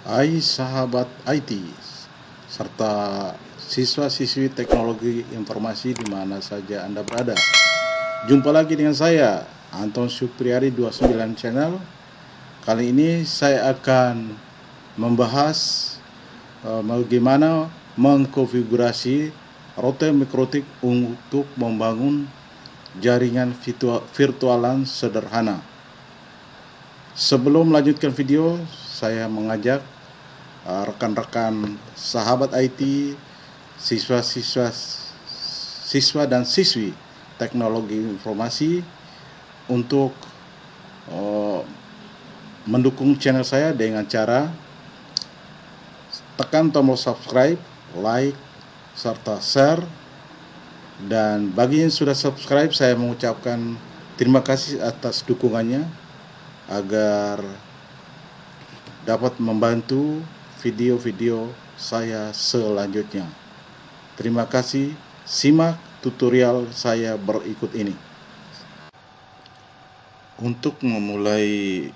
Hai sahabat IT, serta siswa-siswi teknologi informasi di mana saja Anda berada. Jumpa lagi dengan saya, Anton Supriyadi 29 Channel. Kali ini saya akan membahas bagaimana mengkonfigurasi router mikrotik untuk membangun jaringan virtualan sederhana. Sebelum melanjutkan video, saya mengajak rekan-rekan sahabat IT, siswa dan siswi teknologi informasi untuk mendukung channel saya dengan cara tekan tombol subscribe, like, serta share. Dan bagi yang sudah subscribe, saya mengucapkan terima kasih atas dukungannya agar dapat membantu video-video saya selanjutnya. Terima kasih, simak tutorial saya berikut ini. Untuk memulai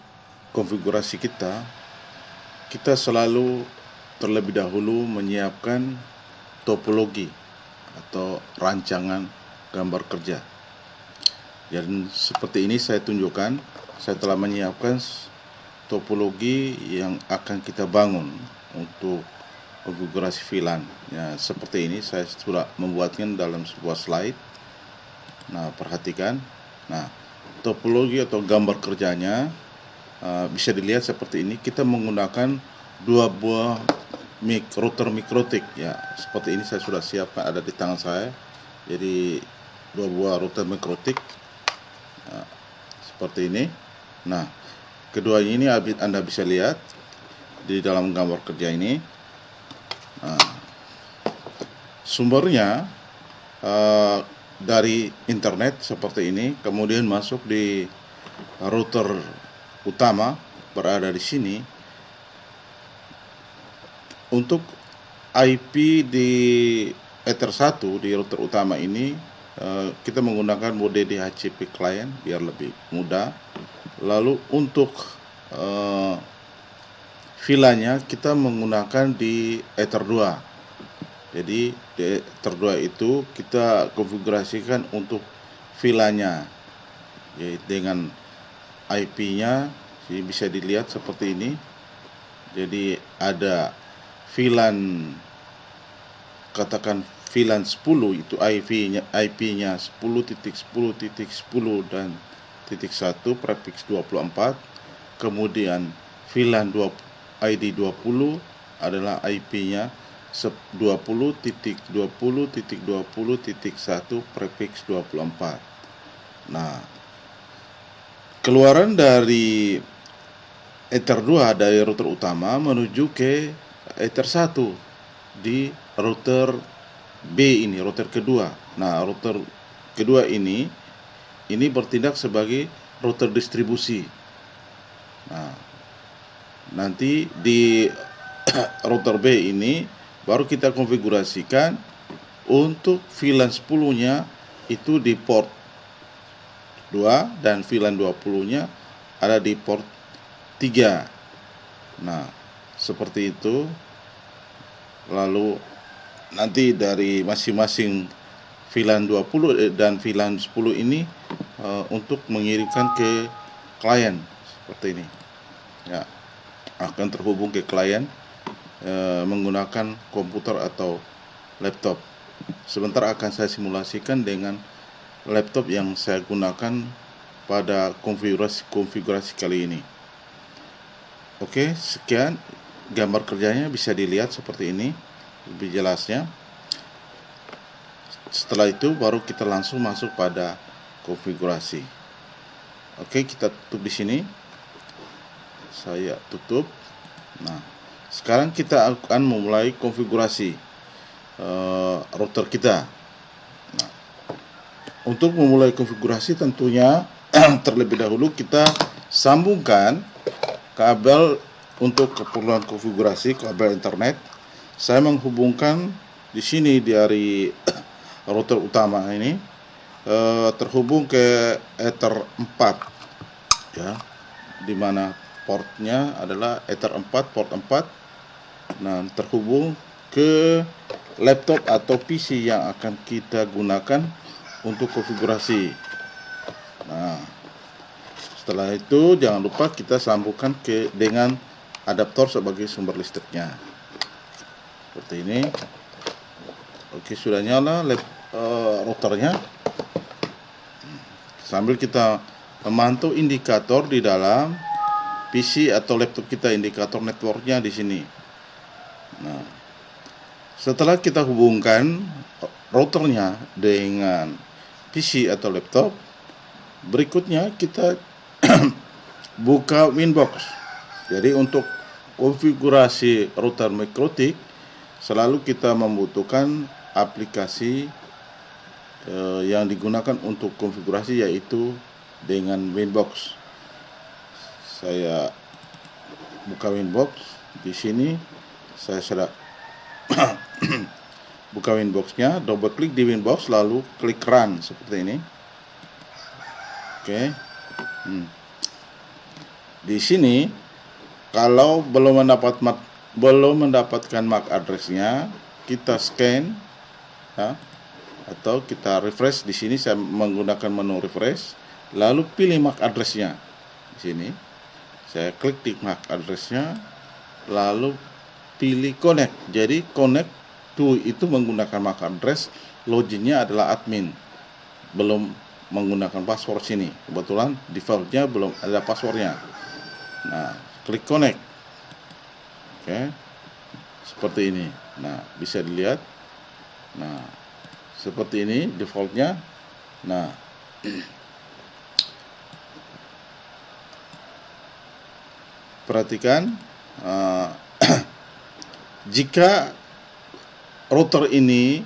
konfigurasi kita selalu terlebih dahulu menyiapkan topologi atau rancangan gambar kerja. Dan seperti ini saya tunjukkan, saya telah menyiapkan topologi yang akan kita bangun untuk konfigurasi VLAN. Ya, seperti ini saya sudah membuatnya dalam sebuah slide. Nah, perhatikan. Nah, topologi atau gambar kerjanya bisa dilihat seperti ini. Kita menggunakan dua buah router mikrotik. Ya, seperti ini saya sudah siapkan, ada di tangan saya. Jadi dua buah router mikrotik seperti ini. Nah, kedua ini Anda bisa lihat di dalam gambar kerja ini. Nah, sumbernya dari internet seperti ini, kemudian masuk di router utama berada di sini. Untuk IP di Ether 1 di router utama ini kita menggunakan mode DHCP client biar lebih mudah. Lalu untuk VLAN-nya kita menggunakan di Ether 2. Jadi di Ether 2 itu kita konfigurasikan untuk VLAN-nya, yaitu dengan IP-nya bisa dilihat seperti ini. Jadi ada VLAN, katakan VLAN 10 itu IP-nya 10.10.10 dan .1 prefix 24. Kemudian VLAN ID 20 adalah IP-nya 20.20.20.1 prefix 24. Nah, keluaran dari Ether 2 dari router utama menuju ke Ether 1 di router B ini, router kedua. Nah, router kedua ini bertindak sebagai router distribusi. Nah, nanti di router B ini baru kita konfigurasikan untuk VLAN 10-nya itu di port 2 dan VLAN 20-nya ada di port 3. Nah, seperti itu. Lalu nanti dari masing-masing VLAN 20 dan VLAN 10 ini untuk mengirimkan ke klien seperti ini. Ya, akan terhubung ke klien menggunakan komputer atau laptop. Sebentar akan saya simulasikan dengan laptop yang saya gunakan pada konfigurasi kali ini. Oke, sekian gambar kerjanya, bisa dilihat seperti ini lebih jelasnya. Setelah itu baru kita langsung masuk pada konfigurasi. Oke, kita tutup di sini. Saya tutup. Nah, sekarang kita akan memulai konfigurasi router kita. Nah, untuk memulai konfigurasi tentunya terlebih dahulu kita sambungkan kabel untuk keperluan konfigurasi kabel internet. Saya menghubungkan di sini dari router utama ini terhubung ke Ether 4 ya, dimana portnya adalah Ether 4, port 4. Nah, terhubung ke laptop atau PC yang akan kita gunakan untuk konfigurasi. Nah, setelah itu jangan lupa kita sambungkan dengan adaptor sebagai sumber listriknya. Seperti ini. Oke, sudah nyala routernya. Sambil kita memantau indikator di dalam PC atau laptop kita, indikator networknya di sini. Nah, setelah kita hubungkan routernya dengan PC atau laptop, berikutnya kita buka Winbox. Jadi untuk konfigurasi router Mikrotik selalu kita membutuhkan aplikasi yang digunakan untuk konfigurasi, yaitu dengan Winbox. Saya buka Winbox. Di sini saya sudah buka Winbox-nya, double klik di Winbox, lalu klik run seperti ini. Oke. Di sini kalau belum mendapatkan MAC address-nya, kita scan ya, atau kita refresh. Di sini saya menggunakan menu refresh, lalu pilih MAC address-nya. Di sini saya klik di MAC address-nya, lalu pilih connect. Jadi connect to itu menggunakan MAC address, loginnya adalah admin, belum menggunakan password sini. Kebetulan defaultnya belum ada passwordnya. Nah, klik connect. Oke, seperti ini. Nah, bisa dilihat. Nah, seperti ini defaultnya. Nah, perhatikan, jika router ini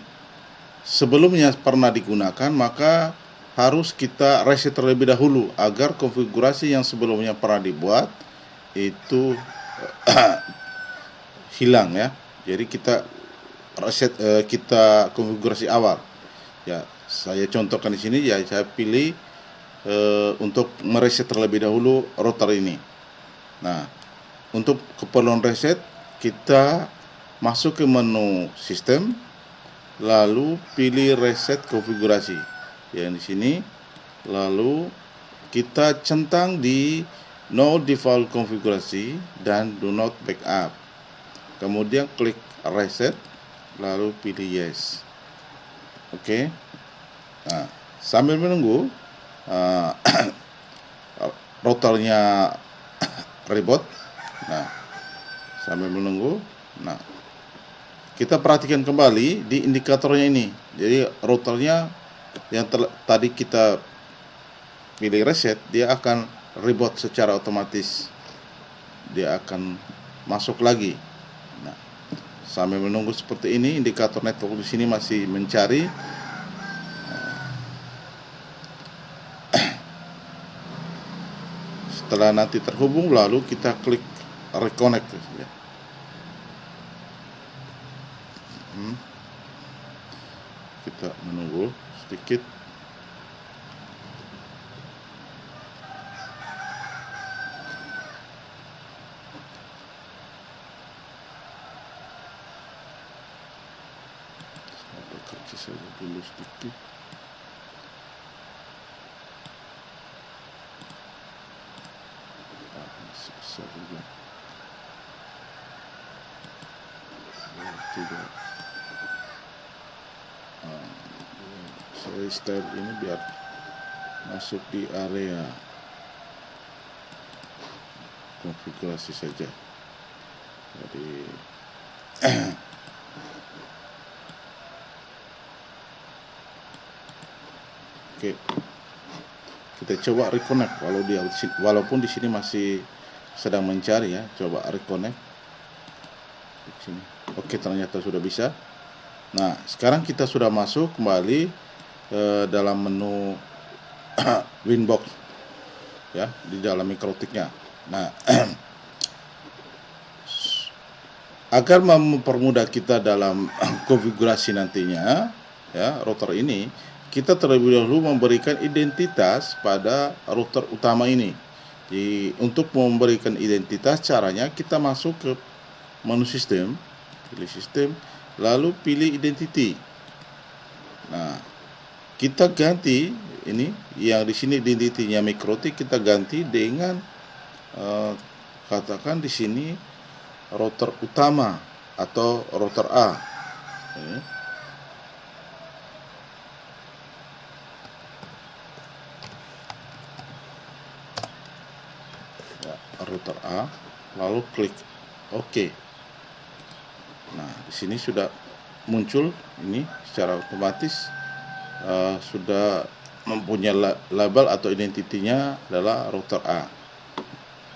sebelumnya pernah digunakan, maka harus kita reset terlebih dahulu agar konfigurasi yang sebelumnya pernah dibuat itu hilang ya. Jadi kita reset, kita konfigurasi awal. Ya, saya contohkan di sini ya, saya pilih untuk mereset terlebih dahulu router ini. Nah, untuk keperluan reset kita masuk ke menu sistem, lalu pilih reset konfigurasi. Yang di sini, lalu kita centang di no default konfigurasi dan do not backup. Kemudian klik reset, lalu pilih yes. Oke. Nah, sambil menunggu routernya reboot. Nah, sambil menunggu, nah, kita perhatikan kembali di indikatornya ini. Jadi routernya yang tadi kita pilih reset, dia akan reboot secara otomatis. Dia akan masuk lagi. Nah, sambil menunggu seperti ini, indikator network di sini masih mencari. Setelah nanti terhubung, lalu kita klik reconnect. Kita menunggu sedikit. Saya bekerja saja dulu sedikit. Susah juga. Tidak. Saya style ini biar masuk di area konfigurasi saja. Jadi oke, kita coba reconnect. Walaupun di sini masih sedang mencari ya, coba reconnect di sini. Oke, ternyata sudah bisa. Nah, sekarang kita sudah masuk kembali dalam menu Winbox ya, di dalam Mikrotiknya. Nah, agar mempermudah kita dalam konfigurasi nantinya ya, router ini, kita terlebih dahulu memberikan identitas pada router utama ini. Jadi untuk memberikan identitas, caranya kita masuk ke menu sistem, pilih sistem, lalu pilih identity. Nah, kita ganti ini yang di sini identitinya MikroTik, kita ganti dengan katakan di sini router utama atau router A. Ini. Ya, router A, lalu klik OK. Nah, di sini sudah muncul ini secara otomatis sudah mempunyai label atau identitinya adalah router A.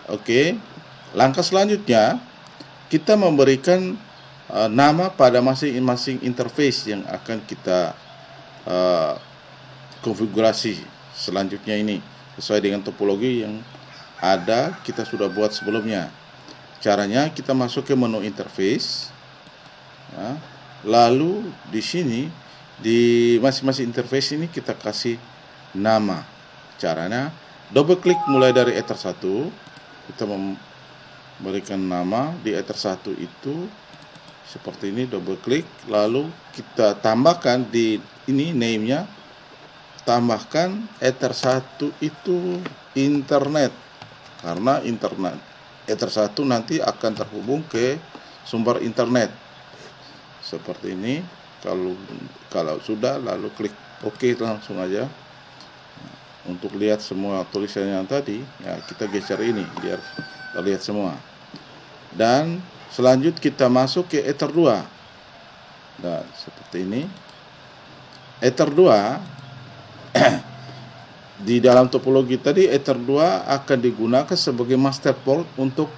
Oke, langkah selanjutnya kita memberikan nama pada masing-masing interface yang akan kita konfigurasi selanjutnya ini sesuai dengan topologi yang ada kita sudah buat sebelumnya. Caranya kita masuk ke menu interface, ya, lalu di sini di masing-masing interface ini kita kasih nama. Caranya double klik mulai dari Ether 1, kita memberikan nama di Ether 1 itu seperti ini, double klik, lalu kita tambahkan di ini name-nya, tambahkan Ether 1 itu internet, karena internet Ether 1 nanti akan terhubung ke sumber internet seperti ini. Kalau sudah, lalu klik OK langsung aja. Untuk lihat semua tulisan yang tadi, ya kita geser ini biar terlihat semua. Dan selanjut kita masuk ke Ether 2. Nah, seperti ini. Ether 2 di dalam topologi tadi, Ether 2 akan digunakan sebagai master port untuk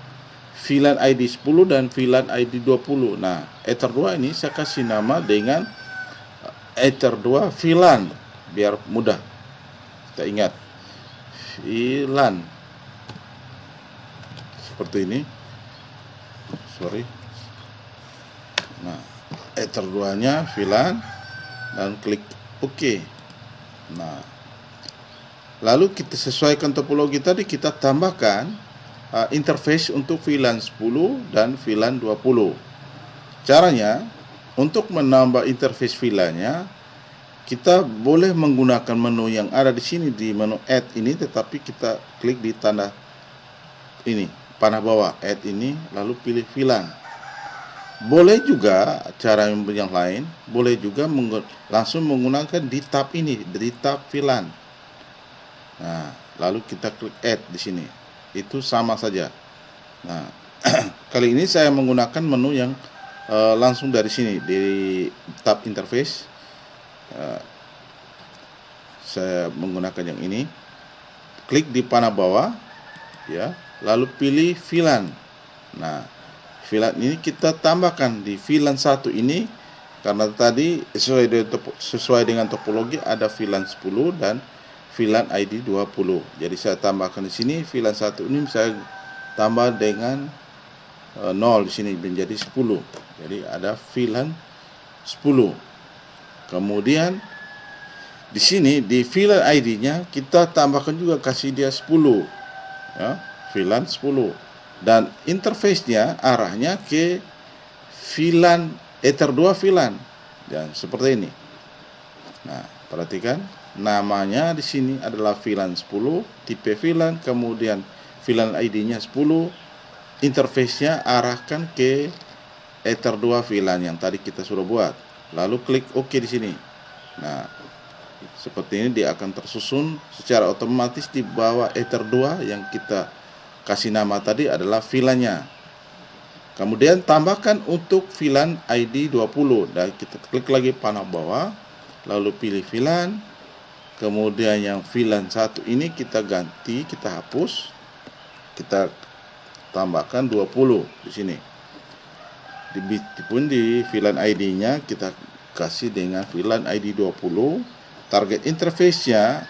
VLAN ID 10 dan VLAN ID 20. Nah, Ether 2 ini saya kasih nama dengan Ether 2 VLAN biar mudah kita ingat. VLAN seperti ini. Sorry. Nah, Ether 2-nya VLAN dan klik OK. Nah, lalu kita sesuaikan topologi tadi, kita tambahkan interface untuk VLAN 10 dan VLAN 20. Caranya, untuk menambah interface VLAN-nya, kita boleh menggunakan menu yang ada di sini di menu Add ini, tetapi kita klik di tanda ini, panah bawah Add ini, lalu pilih VLAN. Boleh juga cara yang lain, boleh juga langsung menggunakan di tab ini, di tab VLAN. Nah, lalu kita klik Add di sini. Itu sama saja. Nah, kali ini saya menggunakan menu yang langsung dari sini di tab interface. Saya menggunakan yang ini. Klik di panah bawah, ya, lalu pilih VLAN. Nah, VLAN ini kita tambahkan di VLAN 1 ini, karena tadi sesuai dengan topologi ada VLAN 10 dan VLAN ID 20. Jadi saya tambahkan di sini VLAN 1 ini saya tambah dengan 0 di sini menjadi 10. Jadi ada VLAN 10. Kemudian di sini di VLAN ID-nya kita tambahkan juga, kasih dia 10. Ya, VLAN 10. Dan interface-nya arahnya ke VLAN Ether 2 VLAN. Dan seperti ini. Nah, perhatikan namanya di sini adalah VLAN 10, tipe VLAN, kemudian VLAN ID-nya 10, interface-nya arahkan ke Ether 2 VLAN yang tadi kita sudah buat. Lalu klik OK di sini. Nah, seperti ini dia akan tersusun secara otomatis di bawah Ether 2 yang kita kasih nama tadi adalah VLAN-nya. Kemudian tambahkan untuk VLAN ID 20 dan kita klik lagi panah bawah, lalu pilih VLAN. Kemudian yang VLAN 1 ini kita ganti, kita hapus, kita tambahkan 20 di sini. Pun di VLAN ID-nya kita kasih dengan VLAN ID 20. Target interface-nya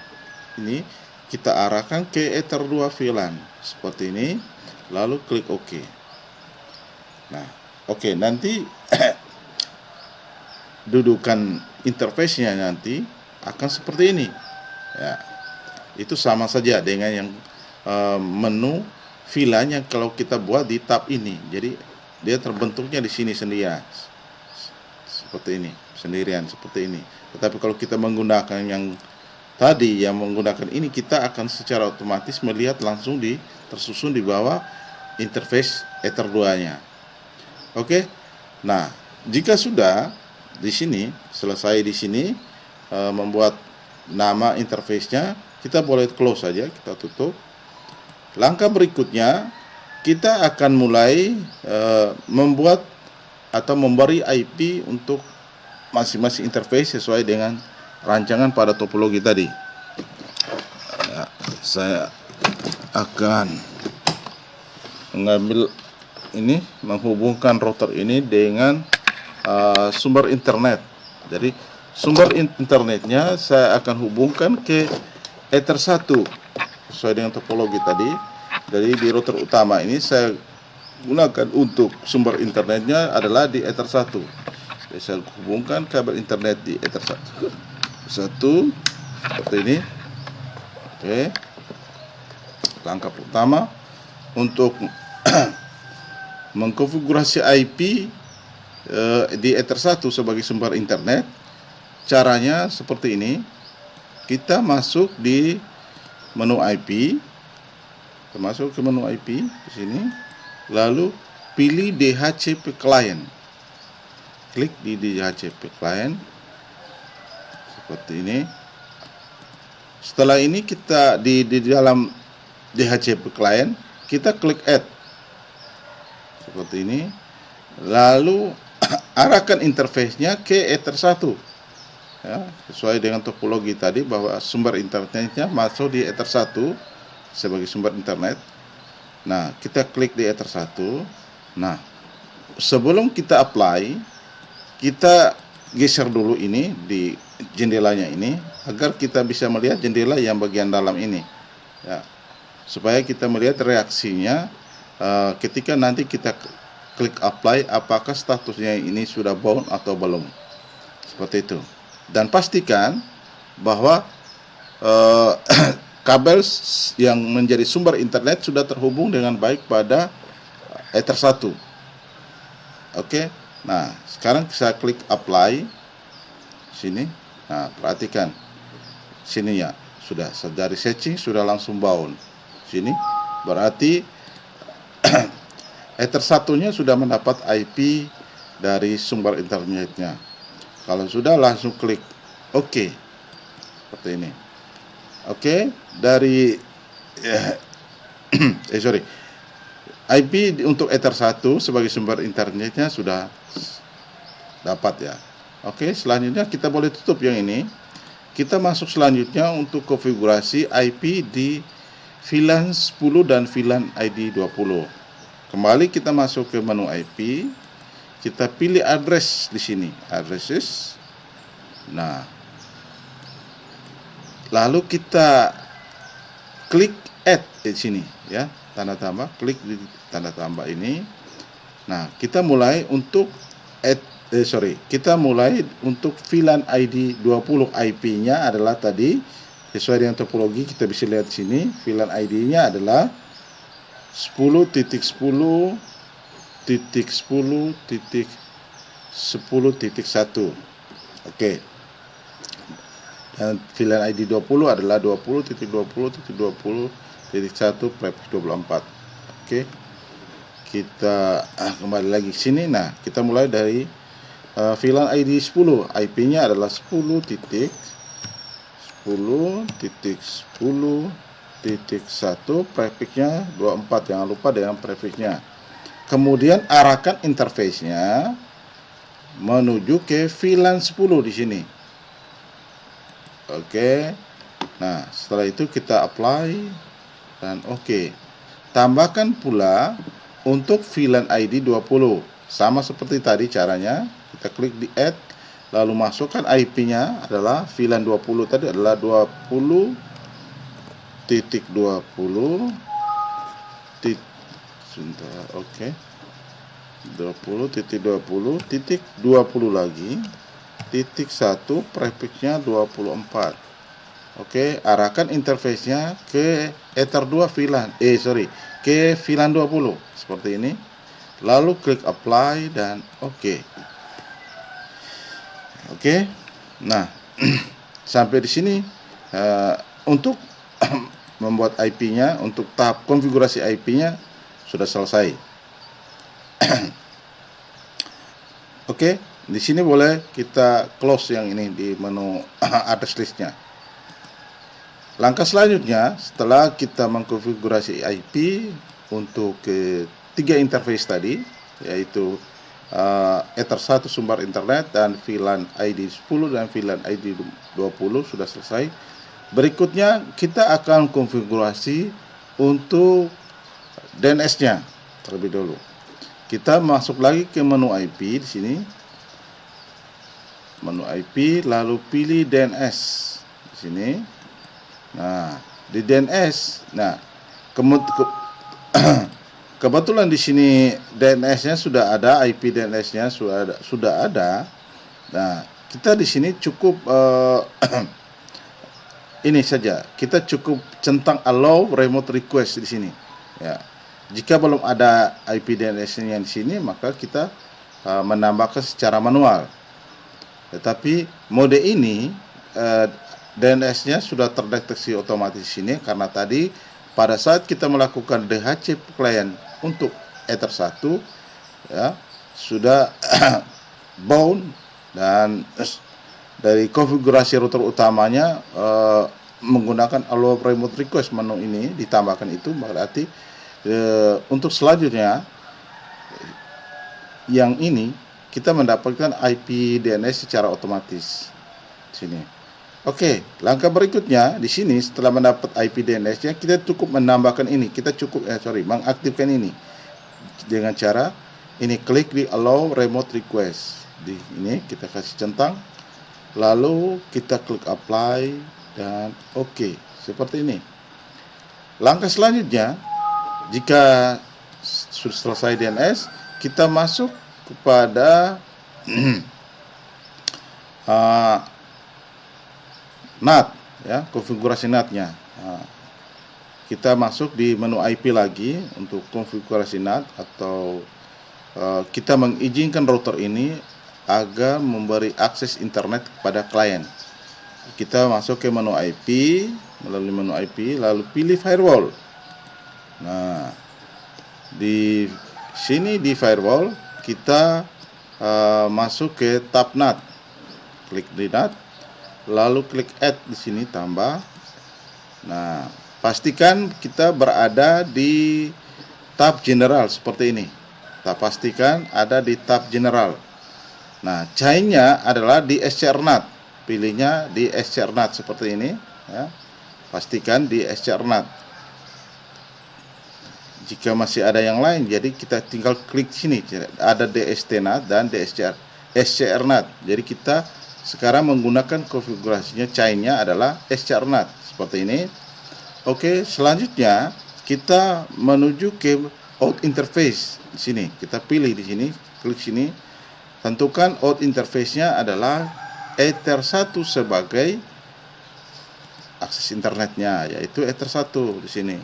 ini kita arahkan ke Ether 2 VLAN seperti ini, lalu klik OK. Nah, oke, nanti dudukan interface-nya nanti akan seperti ini. Ya, itu sama saja dengan yang menu VLAN yang kalau kita buat di tab ini. Jadi dia terbentuknya di sini sendirian, seperti ini, sendirian seperti ini. Tetapi kalau kita menggunakan yang tadi, yang menggunakan ini, kita akan secara otomatis melihat langsung tersusun di bawah interface Ether 2-nya. Oke. Nah, jika sudah di sini selesai di sini membuat nama interface-nya, kita boleh close saja, kita tutup. Langkah berikutnya kita akan mulai membuat atau memberi IP untuk masing-masing interface sesuai dengan rancangan pada topologi tadi. Ya, saya akan mengambil ini, menghubungkan router ini dengan sumber internet. Jadi sumber internetnya saya akan hubungkan ke Ether 1 sesuai dengan topologi tadi. Jadi di router utama ini saya gunakan untuk sumber internetnya adalah di Ether 1. Jadi saya hubungkan kabel internet di Ether 1 seperti ini. Oke. Langkah pertama untuk mengkonfigurasi IP di Ether 1 sebagai sumber internet. Caranya seperti ini. Kita masuk di menu IP. Kita masuk ke menu IP di sini. Lalu pilih DHCP client. Klik di DHCP client seperti ini. Setelah ini kita di dalam DHCP client, kita klik add seperti ini. Lalu arahkan interface-nya ke Ether 1. Ya, sesuai dengan topologi tadi bahwa sumber internetnya masuk di Ether 1 sebagai sumber internet. Nah, kita klik di Ether 1. Nah, sebelum kita apply, kita geser dulu ini di jendelanya ini agar kita bisa melihat jendela yang bagian dalam ini. Ya, supaya kita melihat reaksinya ketika nanti kita klik apply, apakah statusnya ini sudah bound atau belum. Seperti itu. Dan pastikan bahwa kabel yang menjadi sumber internet sudah terhubung dengan baik pada Ether 1. Oke. Nah, sekarang saya klik apply sini. Nah, perhatikan sini ya, sudah dari setting sudah langsung bound. Sini berarti Ether 1-nya sudah mendapat IP dari sumber internetnya. Kalau sudah, langsung klik OK seperti ini. Oke, dari IP untuk Ether 1 sebagai sumber internetnya sudah dapat ya. Oke, selanjutnya kita boleh tutup yang ini. Kita masuk selanjutnya untuk konfigurasi IP di VLAN 10 dan VLAN ID 20. Kembali kita masuk ke menu IP. Kita pilih address di sini, addresses. Nah, lalu kita klik add di sini ya, tanda tambah, klik di tanda tambah ini. Nah, kita mulai untuk kita mulai untuk VLAN ID 20. IP-nya adalah tadi sesuai dengan topologi, kita bisa lihat di sini. VLAN ID-nya adalah 10.10.10.1. Oke. Dan VLAN ID 20 adalah 20.20.20.1 prefix 24. Oke. Kita kembali lagi sini. Nah, kita mulai dari VLAN ID 10. IP-nya adalah 10.10.10.1 prefixnya 24. Jangan lupa dengan prefixnya. Kemudian arahkan interface-nya menuju ke VLAN 10 di sini. Oke. Nah, setelah itu kita apply dan oke. Tambahkan pula untuk VLAN ID 20. Sama seperti tadi caranya. Kita klik di add, lalu masukkan IP-nya adalah VLAN 20 tadi adalah 20.20. Oke. 20.20.20 lagi. Titik 1 prefixnya 24. Oke, arahkan interface-nya ke Ether 2 VLAN, ke VLAN 20 seperti ini. Lalu klik apply dan oke. Oke. Nah, sampai di sini untuk membuat IP-nya, untuk tahap konfigurasi IP-nya sudah selesai. Oke, di sini boleh kita close yang ini di menu address list-nya. Langkah selanjutnya, setelah kita mengkonfigurasi IP untuk ketiga interface tadi, yaitu Ether 1 sumber internet dan VLAN ID 10 dan VLAN ID 20 sudah selesai. Berikutnya kita akan konfigurasi untuk DNS-nya terlebih dulu. Kita masuk lagi ke menu IP di sini. Menu IP lalu pilih DNS di sini. Nah, di DNS, kebetulan di sini DNS-nya sudah ada, IP DNS-nya sudah ada. Nah, kita di sini cukup ini saja. Kita cukup centang allow remote request di sini. Ya. Jika belum ada IP DNS-nya di sini, maka kita menambahkan secara manual. Tetapi mode ini DNS-nya sudah terdeteksi otomatis di sini karena tadi pada saat kita melakukan DHCP client untuk Ether 1 ya sudah bound, dan dari konfigurasi router utamanya menggunakan allow remote request menu ini ditambahkan, itu berarti untuk selanjutnya yang ini kita mendapatkan IP DNS secara otomatis di sini. Oke, langkah berikutnya di sini setelah mendapat IP DNS-nya kita cukup menambahkan ini, mengaktifkan ini dengan cara ini, klik di allow remote request. Di ini kita kasih centang, lalu kita klik apply dan oke, seperti ini. Langkah selanjutnya, jika sudah selesai DNS, kita masuk kepada NAT ya, konfigurasi NAT-nya. Nah, kita masuk di menu IP lagi untuk konfigurasi NAT, atau kita mengizinkan router ini agar memberi akses internet kepada klien. Kita masuk ke menu IP, melalui menu IP lalu pilih firewall. Nah, di sini di firewall kita masuk ke tab NAT. Klik di NAT, lalu klik add di sini tambah. Nah, pastikan kita berada di tab general seperti ini. Kita pastikan ada di tab general. Nah, chainnya adalah di SCRNAT. Pilihnya di SCRNAT seperti ini ya. Pastikan di SCRNAT. Jika masih ada yang lain, jadi kita tinggal klik sini, ada DSTNAT dan SCRNAT. Jadi kita sekarang menggunakan konfigurasinya, chainnya adalah SCRNAT seperti ini. Oke, selanjutnya kita menuju ke out interface di sini. Kita pilih di sini, klik sini. Tentukan out interface-nya adalah Ether 1 sebagai akses internetnya, yaitu Ether 1 di sini.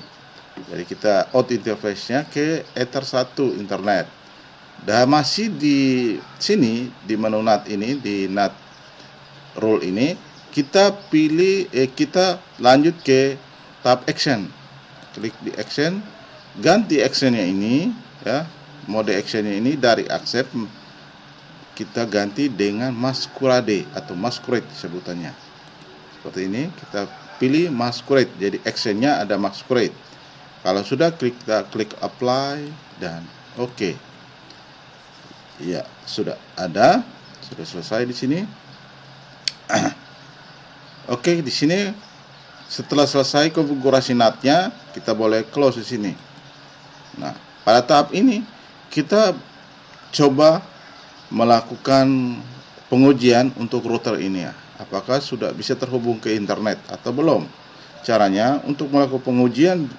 Jadi kita out interface-nya ke Ether 1 internet. Dan masih di sini di menu NAT ini, di NAT role ini, kita pilih kita lanjut ke tab action. Klik di action, ganti actionnya ini ya, mode actionnya ini dari accept kita ganti dengan masquerade atau masquerade sebutannya. Seperti ini, kita pilih masquerade. Jadi actionnya ada masquerade. Kalau sudah kita klik apply dan oke. Ya, sudah ada, sudah selesai di sini. Oke, di sini setelah selesai konfigurasi NAT-nya, kita boleh close di sini. Nah, pada tahap ini kita coba melakukan pengujian untuk router ini ya. Apakah sudah bisa terhubung ke internet atau belum? Caranya untuk melakukan pengujian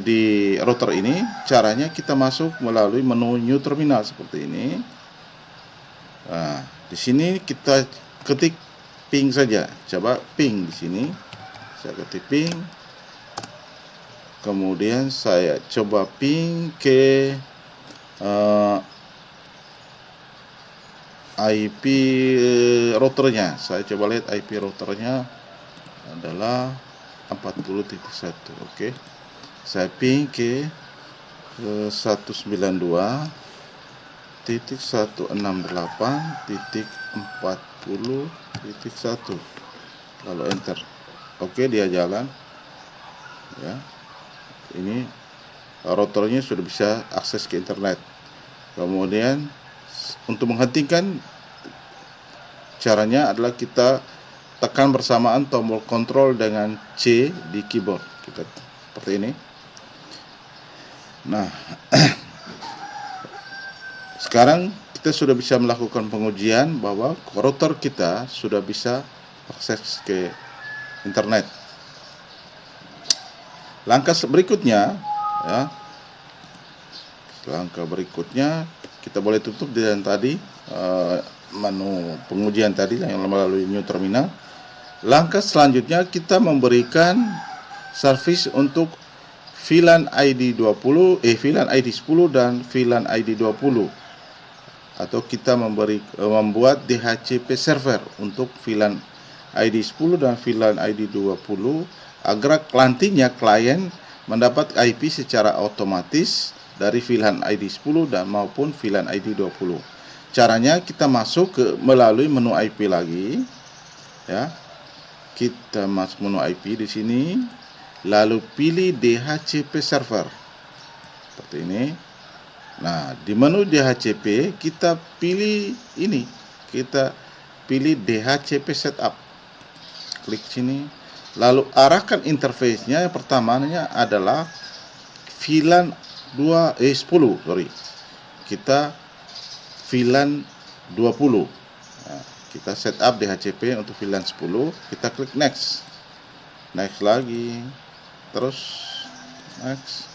di router ini, caranya kita masuk melalui menu new terminal seperti ini. Nah, di sini kita ketik ping saja. Coba ping di sini. saya ketik ping, kemudian saya coba ping ke IP routernya. Saya coba lihat IP routernya adalah 40.1. Oke, saya ping ke 192.168.40.1, lalu enter. Oke, dia jalan ya. Ini routernya sudah bisa akses ke internet. Kemudian untuk menghentikan, caranya adalah kita tekan bersamaan tombol kontrol dengan C di keyboard kita seperti ini. Nah, sekarang kita sudah bisa melakukan pengujian bahwa router kita sudah bisa akses ke internet. Langkah berikutnya ya, kita boleh tutup dengan tadi menu pengujian tadi yang melalui new terminal. Langkah selanjutnya kita memberikan service untuk VLAN ID 10 dan VLAN ID 20, atau kita membuat DHCP server untuk VLAN ID 10 dan VLAN ID 20 agar nantinya klien mendapat IP secara otomatis dari VLAN ID 10 dan maupun VLAN ID 20. Caranya kita masuk melalui menu IP lagi ya. Kita masuk menu IP di sini, lalu pilih DHCP server seperti ini. Nah, di menu DHCP kita pilih ini, kita pilih DHCP setup. Klik sini, lalu arahkan interface-nya. Yang pertamanya adalah VLAN 10, kita VLAN 20. Nah, kita setup DHCP untuk VLAN 10, kita klik next. Next lagi, terus next.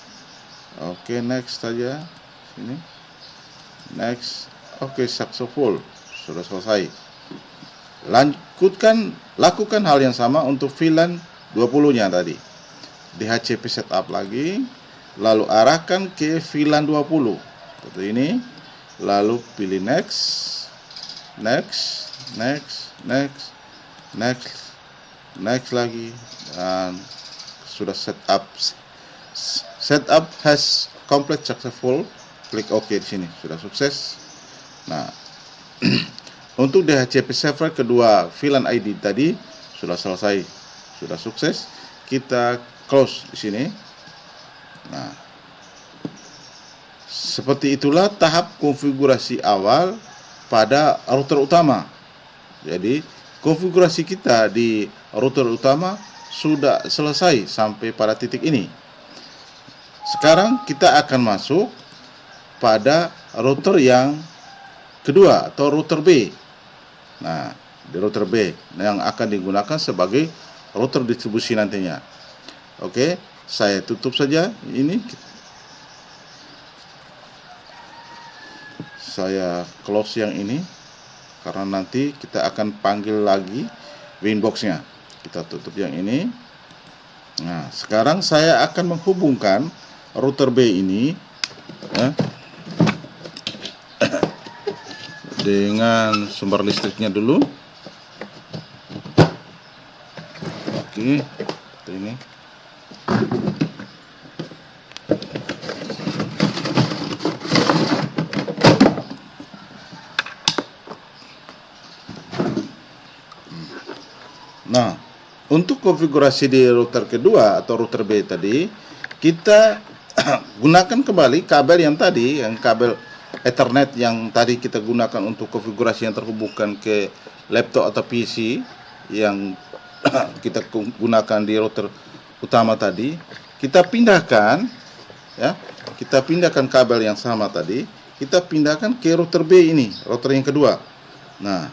Oke, next saja sini. Next. Oke, successful. Sudah selesai. Lakukan hal yang sama untuk VLAN 20-nya tadi. DHCP setup lagi, lalu arahkan ke VLAN 20 seperti ini, lalu pilih next, next lagi, dan sudah setup has complete successful. Klik OK di sini, sudah sukses. Nah, untuk DHCP server kedua VLAN ID tadi sudah selesai, sudah sukses. Kita close di sini. Nah, seperti itulah tahap konfigurasi awal pada router utama. Jadi, konfigurasi kita di router utama sudah selesai sampai pada titik ini. Sekarang kita akan masuk pada router yang kedua atau router B. Nah, di router B yang akan digunakan sebagai router distribusi nantinya. Oke, saya tutup saja ini. Saya close yang ini karena nanti kita akan panggil lagi winbox-nya. Kita tutup yang ini. Nah, sekarang saya akan menghubungkan router B ini ya, dengan sumber listriknya dulu. Oke, seperti ini. Nah, untuk konfigurasi di router kedua atau router B tadi, kita gunakan kembali kabel yang tadi, yang kabel Ethernet yang tadi kita gunakan untuk konfigurasi yang terhubungkan ke laptop atau PC yang kita gunakan di router utama tadi. Kita pindahkan ya, kita pindahkan kabel yang sama tadi, kita pindahkan ke router B ini, router yang kedua. Nah,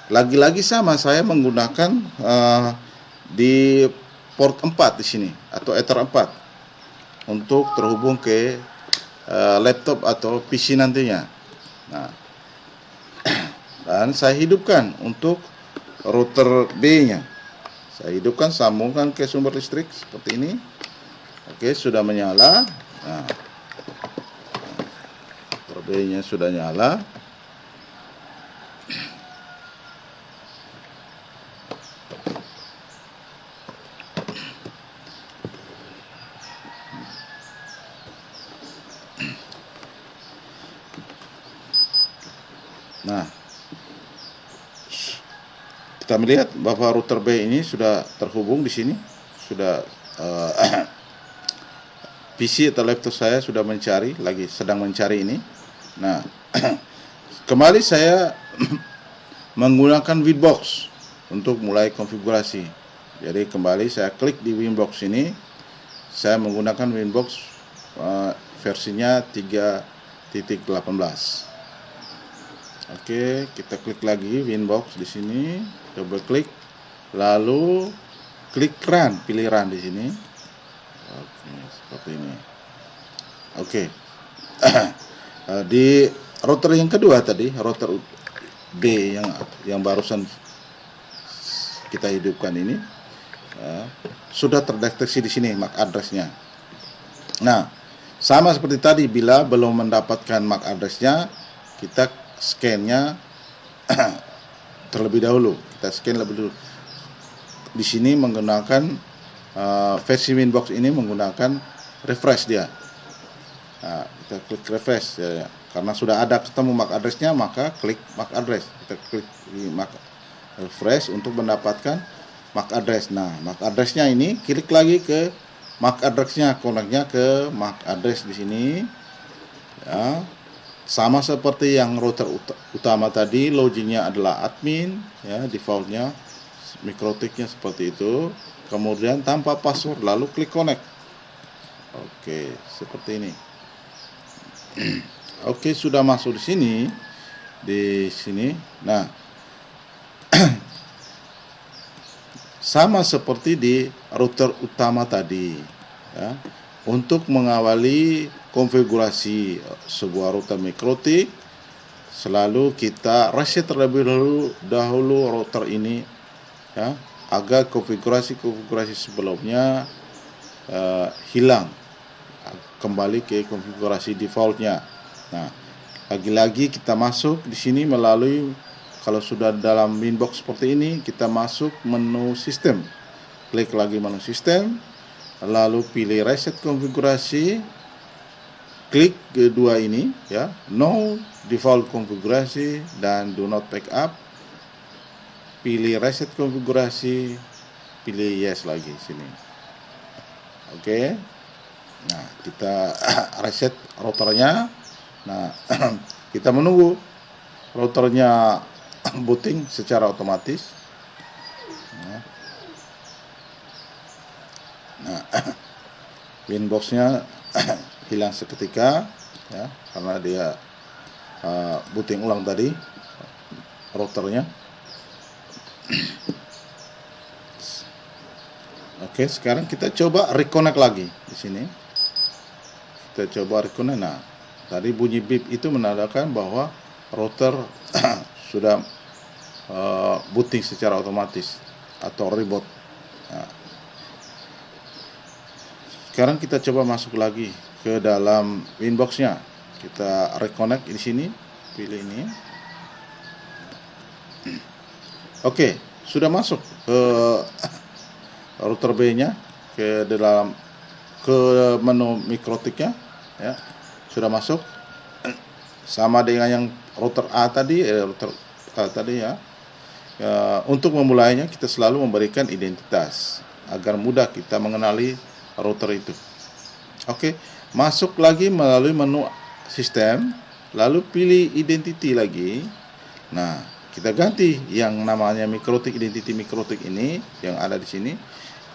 lagi-lagi sama, saya menggunakan di port 4 di sini atau Ether 4 untuk terhubung ke laptop atau PC nantinya. Nah, dan saya hidupkan untuk router B-nya. Saya hidupkan, sambungkan ke sumber listrik seperti ini. Oke, sudah menyala. Nah, router B-nya sudah nyala. Nah, kita melihat bahwa router B ini sudah terhubung di sini, sudah PC atau laptop saya sudah mencari, sedang mencari ini. Nah, kembali saya menggunakan Winbox untuk mulai konfigurasi. Jadi kembali saya klik di Winbox ini, saya menggunakan Winbox versinya 3.18. Oke, kita klik lagi Winbox di sini, double klik, lalu klik run, pilih run di sini. Oke, seperti ini. Oke, di router yang kedua tadi, router B yang barusan kita hidupkan ini, sudah terdeteksi di sini MAC address-nya. Nah, sama seperti tadi, bila belum mendapatkan MAC address-nya, kita scan-nya terlebih dahulu. Kita scan lebih dulu. Di sini menggunakan versi Winbox ini menggunakan refresh dia. Nah, kita klik refresh ya. Karena sudah ada ketemu MAC address-nya, maka klik MAC address. Kita klik di MAC refresh untuk mendapatkan MAC address. Nah, MAC address-nya ini klik lagi ke MAC address-nya, connect-nya ke MAC address di sini. Ya. Sama seperti yang router utama tadi, login-nya adalah admin, ya, default-nya, mikrotiknya seperti itu. Kemudian tanpa password, lalu klik connect. Oke, seperti ini. Oke, sudah masuk di sini. Nah, sama seperti di router utama tadi, ya. Untuk mengawali konfigurasi sebuah router mikrotik, selalu kita reset terlebih dahulu router ini, ya, agar konfigurasi sebelumnya hilang, kembali ke konfigurasi defaultnya. Nah, lagi-lagi kita masuk di sini melalui, kalau sudah dalam Winbox seperti ini, kita masuk menu sistem, klik lagi menu sistem, lalu pilih reset konfigurasi, klik kedua ini, ya, no default konfigurasi dan do not backup, pilih reset konfigurasi, pilih yes lagi sini. Oke. Nah, kita reset routernya. Nah, kita menunggu routernya booting secara otomatis. Nah, Winbox-nya hilang seketika, ya, karena dia booting ulang tadi routernya. Oke, sekarang kita coba reconnect lagi di sini. Kita coba reconnect. Nah, tadi bunyi beep itu menandakan bahwa router sudah booting secara otomatis atau reboot. Nah, sekarang kita coba masuk lagi ke dalam Winbox-nya. Kita reconnect di sini, pilih ini. Oke, sudah masuk ke router B-nya, ke menu mikrotiknya, ya. Sudah masuk. Sama dengan yang router A tadi, ya. Untuk memulainya kita selalu memberikan identitas agar mudah kita mengenali router itu. Oke, masuk lagi melalui menu sistem, lalu pilih identity lagi. Nah, kita ganti yang namanya mikrotik, identity mikrotik ini yang ada di sini,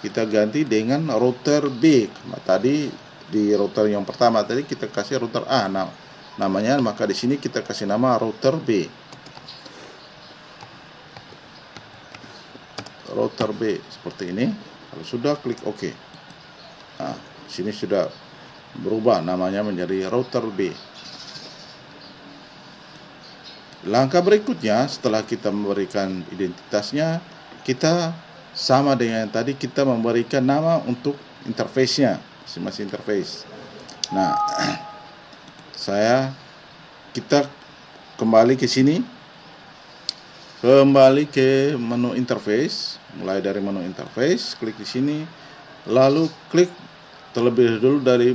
kita ganti dengan router B. Tadi di router yang pertama tadi kita kasih router A namanya, maka di sini kita kasih nama router B. Router B seperti ini. Kalau sudah, klik OK. Nah, sini sudah berubah namanya menjadi router B. Langkah berikutnya setelah kita memberikan identitasnya, kita sama dengan yang tadi, kita memberikan nama untuk interface-nya, masing-masing interface. Nah, kita kembali ke sini, kembali ke menu interface, mulai dari menu interface, klik di sini, lalu klik terlebih dulu dari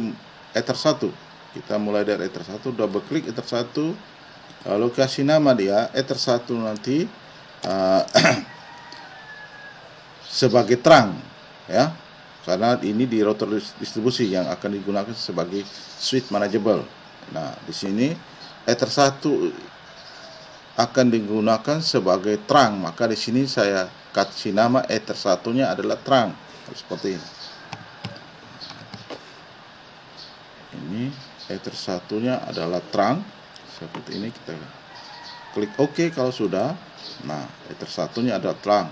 Ether 1. Kita mulai dari Ether 1, double klik Ether 1, lalu kasih nama dia Ether 1 nanti sebagai terang, ya, karena ini di router distribusi yang akan digunakan sebagai switch manageable. Nah, di sini Ether 1 akan digunakan sebagai terang, maka di sini saya kasih nama Ether 1-nya adalah terang, seperti ini. Ini Ether 1-nya adalah terang, seperti ini. Kita klik OK kalau sudah. Nah, Ether 1-nya adalah terang.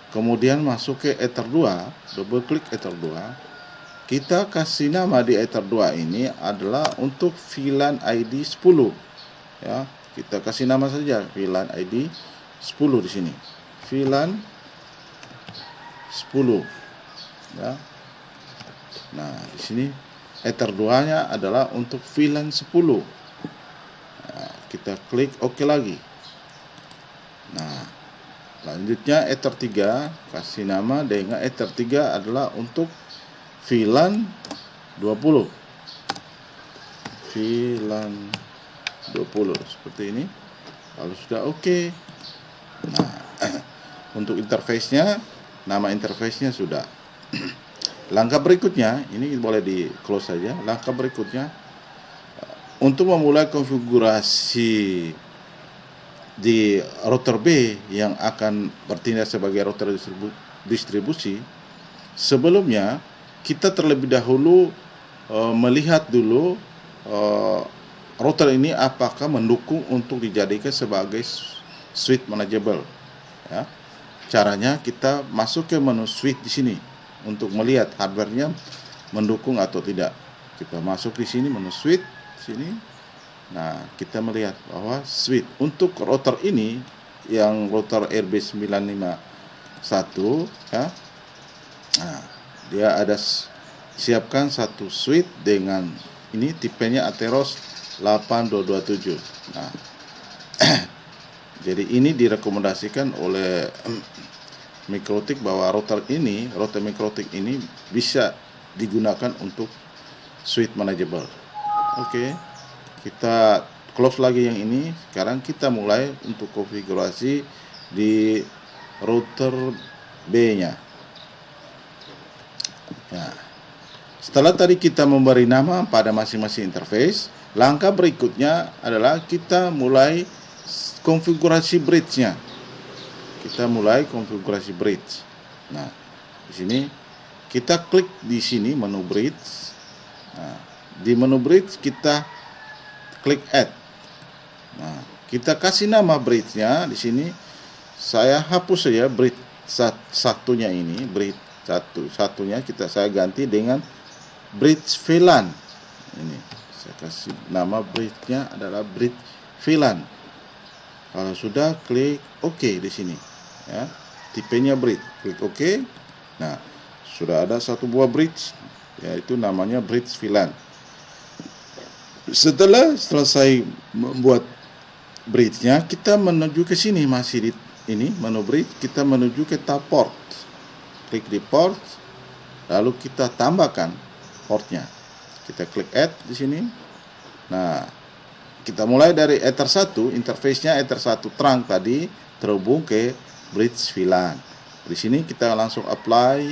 Kemudian masuk ke Ether 2, double klik Ether 2. Kita kasih nama di Ether 2 ini adalah untuk VLAN ID 10. Ya, kita kasih nama saja VLAN ID 10 di sini. VLAN 10. Ya. Nah, di sini Ether 2-nya adalah untuk VLAN 10. Nah, kita klik OK lagi. Nah, selanjutnya Ether 3, kasih nama dengan Ether 3 adalah untuk VLAN 20. VLAN 20 seperti ini. Lalu sudah oke. Nah, untuk interface-nya, nama interface-nya sudah. Langkah berikutnya, ini boleh di close saja. Langkah berikutnya, untuk memulai konfigurasi di router B yang akan bertindak sebagai router distribusi, sebelumnya kita terlebih dahulu melihat dulu router ini apakah mendukung untuk dijadikan sebagai switch manageable. Ya. Caranya kita masuk ke menu switch di sini untuk melihat hardware-nya mendukung atau tidak. Kita masuk di sini menu switch sini. Nah, kita melihat bahwa switch untuk router ini yang router RB951, ya. Nah, dia ada siapkan satu switch dengan ini tipenya Atheros 8227. Nah, jadi ini direkomendasikan oleh Mikrotik bahwa router Mikrotik ini bisa digunakan untuk switch manageable. Oke. Kita close lagi yang ini. Sekarang kita mulai untuk konfigurasi di router B-nya. Nah, setelah tadi kita memberi nama pada masing-masing interface, langkah berikutnya adalah kita mulai konfigurasi bridge-nya. Kita mulai konfigurasi bridge. Nah, di sini kita klik di sini menu bridge. Nah, di menu bridge kita klik add. Nah, kita kasih nama bridge-nya di sini. Saya hapus saja bridge satunya ini, bridge satunya saya ganti dengan bridge VLAN. Ini saya kasih nama bridge-nya adalah bridge VLAN. Kalau sudah, klik OK di sini. Ya, tipenya bridge. Klik OK. Nah, sudah ada satu buah bridge, yaitu namanya bridge VLAN. Setelah selesai membuat bridge-nya, kita menuju ke sini, masih di ini menu bridge, kita menuju ke tab port. Klik di port, lalu kita tambahkan portnya. Kita klik add di sini. Nah, kita mulai dari Ether 1, interface-nya Ether 1 terang tadi terhubung ke bridge VLAN. Di sini kita langsung apply.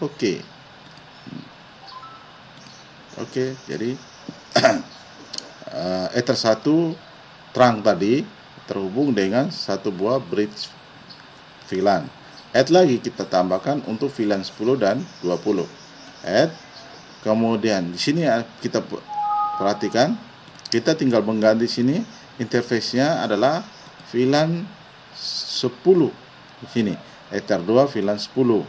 Oke. Oke, jadi Ether 1 terang tadi terhubung dengan satu buah bridge VLAN. Add lagi kita tambahkan untuk VLAN 10 dan 20. Add. Kemudian di sini kita perhatikan, kita tinggal mengganti sini interface-nya adalah VLAN 10 di sini. Ether 2 VLAN 10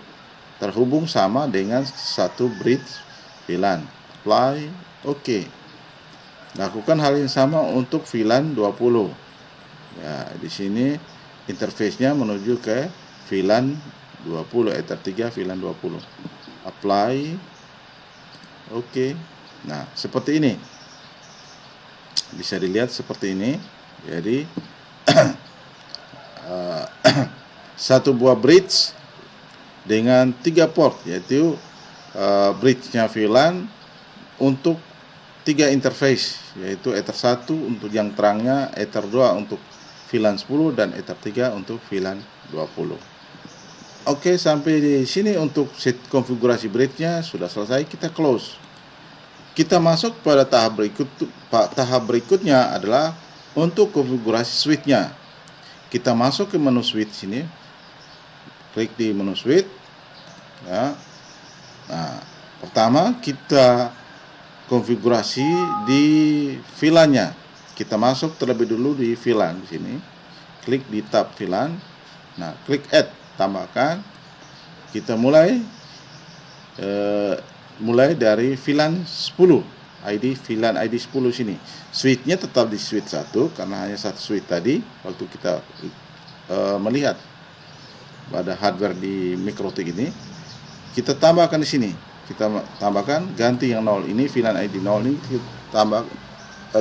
terhubung sama dengan satu bridge VLAN. Apply. Oke. Lakukan hal yang sama untuk VLAN 20. Ya, di sini interface-nya menuju ke VLAN 20, Ether 3 VLAN 20. Apply. Oke. Nah, seperti ini. Bisa dilihat seperti ini. Jadi satu buah bridge dengan 3 port, yaitu bridge-nya VLAN untuk 3 interface, yaitu Ether 1 untuk yang terangnya, Ether 2 untuk VLAN 10, dan Ether 3 untuk VLAN 20. Oke, sampai di sini untuk set konfigurasi bridge-nya sudah selesai. Kita close. Kita masuk pada tahap berikutnya adalah untuk konfigurasi switch-nya. Kita masuk ke menu switch sini, klik di menu switch. Ya. Nah, pertama kita konfigurasi di VLAN-nya. Kita masuk terlebih dulu di VLAN di sini. Klik di tab VLAN. Nah, klik add, tambahkan. Kita mulai dari VLAN 10, VLAN ID 10 sini. Switch-nya tetap di switch 1 karena hanya satu switch tadi waktu kita melihat pada hardware di Mikrotik ini. Kita tambahkan di sini. Kita tambahkan, ganti yang 0 ini, VLAN ID 0 ini kita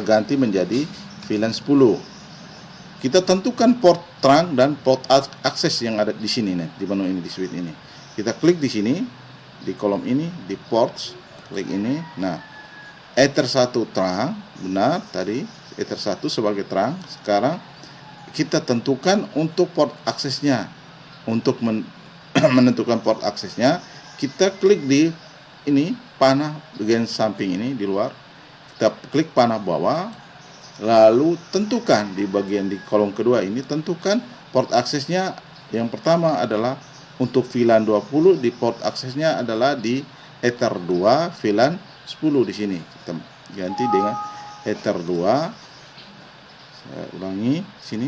ganti menjadi VLAN 10. Kita tentukan port terang dan port akses yang ada di sini nih, di menu ini, di switch ini. Kita klik di sini, di kolom ini, di ports, klik ini. Nah, Ether 1 terang, benar tadi Ether 1 sebagai terang. Sekarang kita tentukan untuk port aksesnya. Untuk menentukan port aksesnya, kita klik di ini panah bagian samping ini di luar. Kita klik panah bawah, lalu tentukan di bagian di kolom kedua ini, tentukan port aksesnya. Yang pertama adalah untuk VLAN 20, di port aksesnya adalah di Ether 2 VLAN 10 di sini. Kita ganti dengan Ether 2. Saya ulangi sini.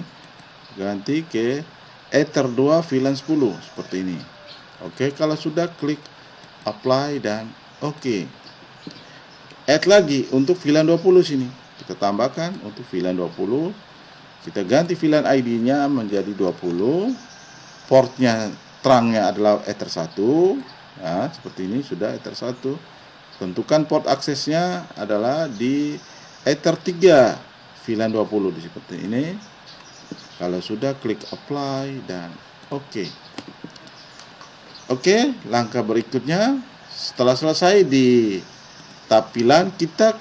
Ganti ke Ether 2 VLAN 10 seperti ini. Oke, kalau sudah klik apply dan oke. Add lagi untuk VLAN 20 sini. Kita tambahkan untuk VLAN 20. Kita ganti VLAN ID-nya menjadi 20. Portnya terangnya adalah Ether 1. Nah, seperti ini sudah Ether 1. Tentukan port aksesnya adalah di Ether 3 VLAN 20 di seperti ini. Kalau sudah klik apply dan oke. Oke, langkah berikutnya setelah selesai di tab VLAN, kita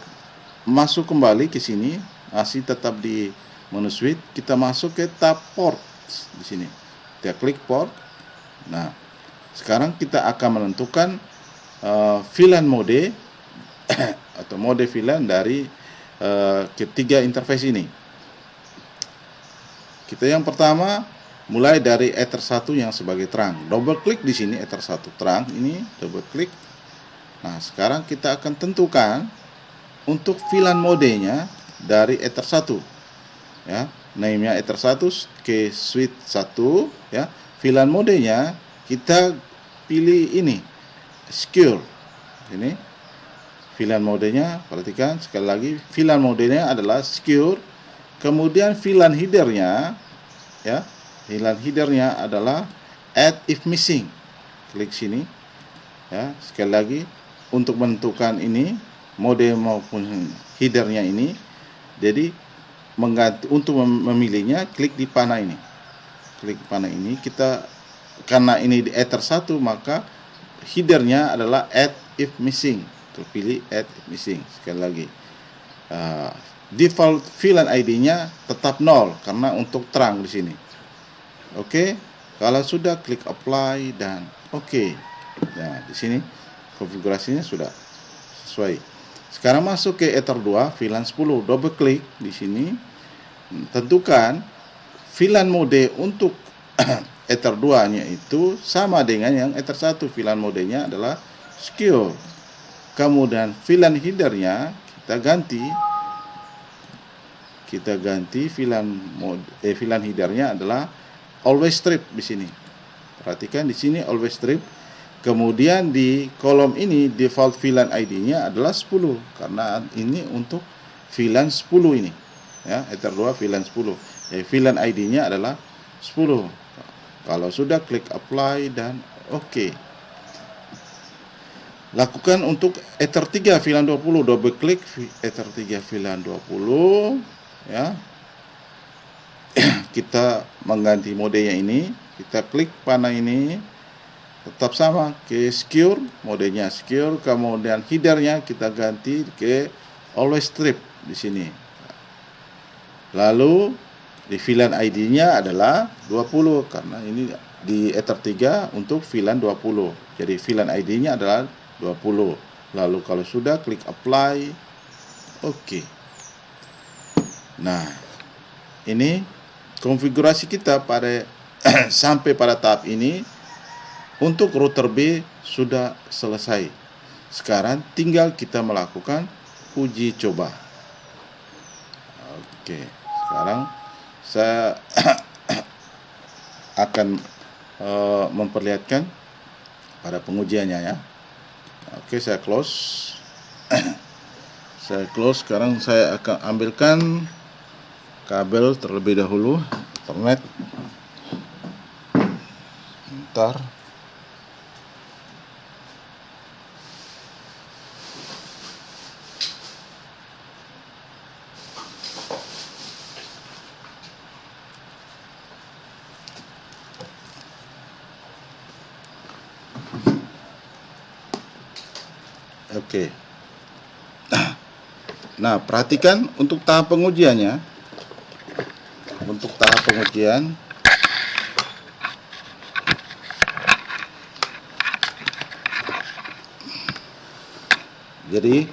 masuk kembali ke sini, masih tetap di menu switch. Kita masuk ke tab port di sini. Kita klik port. Nah, sekarang kita akan menentukan VLAN mode atau mode VLAN dari ketiga interface ini. Kita yang pertama mulai dari Ether 1 yang sebagai terang. Double klik di sini Ether 1 terang ini, double klik. Nah, sekarang kita akan tentukan untuk VLAN modenya dari Ether 1. Ya, name-nya Ether 1 ke switch 1 ya. VLAN modenya kita pilih ini, secure. Ini VLAN modenya, perhatikan sekali lagi, VLAN modenya adalah secure. Kemudian VLAN headernya ya, VLAN headernya adalah add if missing. Klik sini ya, sekali lagi untuk menentukan ini mode maupun headernya ini. Jadi untuk memilihnya klik di panah ini. Klik panah ini, kita karena ini di Ether 1 maka headernya adalah add if missing. Terpilih add if missing. Sekali lagi. Default VLAN ID-nya tetap 0 karena untuk terang di sini. Oke, kalau sudah klik apply dan oke. Nah, di sini konfigurasinya sudah sesuai. Sekarang masuk ke Ether 2 VLAN 10, double klik di sini. Tentukan VLAN mode untuk Ether 2-nya itu sama dengan yang Ether 1. VLAN modenya adalah secure. Kemudian VLAN headernya kita ganti VLAN headernya adalah always strip di sini. Perhatikan di sini always strip. Kemudian di kolom ini default VLAN ID-nya adalah 10 karena ini untuk VLAN 10 ini. Ya, Ether 2 VLAN 10. VLAN ID-nya adalah 10. Kalau sudah, klik apply dan oke. Lakukan untuk Ether 3 VLAN 20, double klik Ether 3 VLAN 20 ya. Kita mengganti modenya ini, kita klik panah ini, tetap sama ke secure, modenya secure, kemudian headernya kita ganti ke always strip di sini. Lalu di VLAN ID-nya adalah 20 karena ini di Ether 3 untuk VLAN 20. Jadi VLAN ID-nya adalah 20. Lalu kalau sudah, klik apply. Oke. Nah, ini konfigurasi kita pada sampai pada tahap ini untuk router B sudah selesai. Sekarang tinggal kita melakukan uji coba. Oke, sekarang saya akan memperlihatkan pada pengujiannya ya. Oke, saya close. Saya close. Sekarang saya akan ambilkan kabel terlebih dahulu, Ethernet. Bentar. Oke. Nah, perhatikan untuk tahap pengujiannya. Untuk tahap pengujian, jadi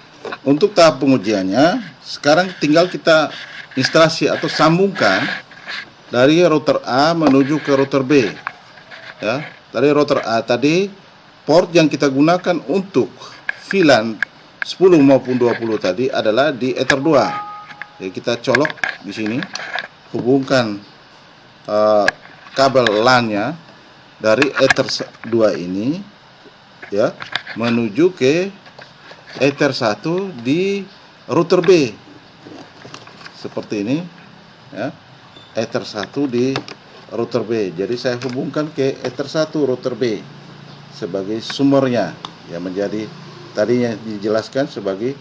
untuk tahap pengujiannya sekarang tinggal kita instalasi atau sambungkan dari router A menuju ke router B. Ya, dari router A tadi port yang kita gunakan untuk VLAN 10 maupun 20 tadi adalah di Ether 2. Jadi kita colok di sini, hubungkan kabel LAN-nya dari Ether 2 ini ya menuju ke Ether 1 di router B. Seperti ini ya. Ether 1 di router B. Jadi saya hubungkan ke Ether 1 router B sebagai sumbernya, ya, menjadi tadinya dijelaskan sebagai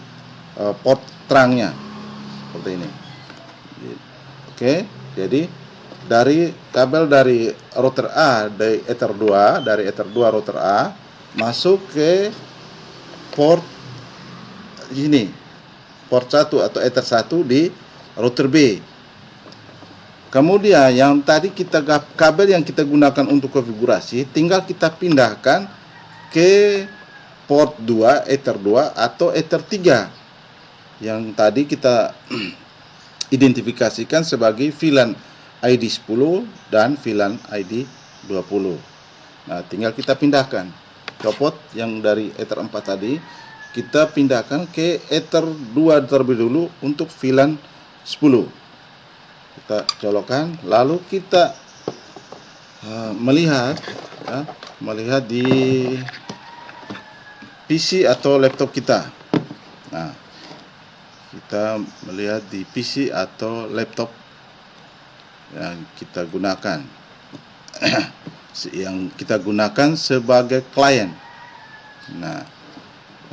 port terangnya seperti ini. Oke, jadi dari kabel dari router A dari Ether 2, dari Ether 2 router A masuk ke port ini, port 1 atau Ether 1 di router B. Kemudian yang tadi kabel yang kita gunakan untuk konfigurasi tinggal kita pindahkan ke port 2 Ether 2 atau Ether 3 yang tadi kita identifikasikan sebagai VLAN ID 10 dan VLAN ID 20. Nah, tinggal kita pindahkan copot yang dari Ether 4 tadi, kita pindahkan ke Ether 2 terlebih dulu untuk VLAN 10. Kita colokkan, lalu kita melihat di PC atau laptop kita. Nah, kita melihat di PC atau laptop yang kita gunakan, yang kita gunakan sebagai klien. Nah,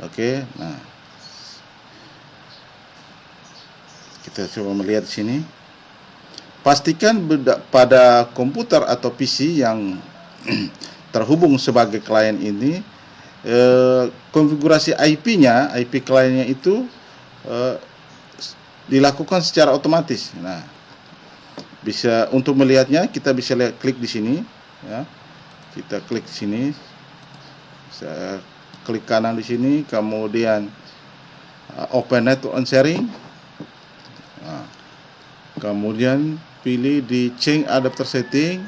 oke. Nah, kita coba melihat di sini. Pastikan pada komputer atau PC yang terhubung sebagai klien ini, konfigurasi IP-nya, IP kliennya itu dilakukan secara otomatis. Nah, bisa untuk melihatnya kita bisa klik di sini, ya. Kita klik di sini, saya klik kanan di sini, kemudian Open Network and Sharing. Nah, kemudian pilih di Change Adapter Setting.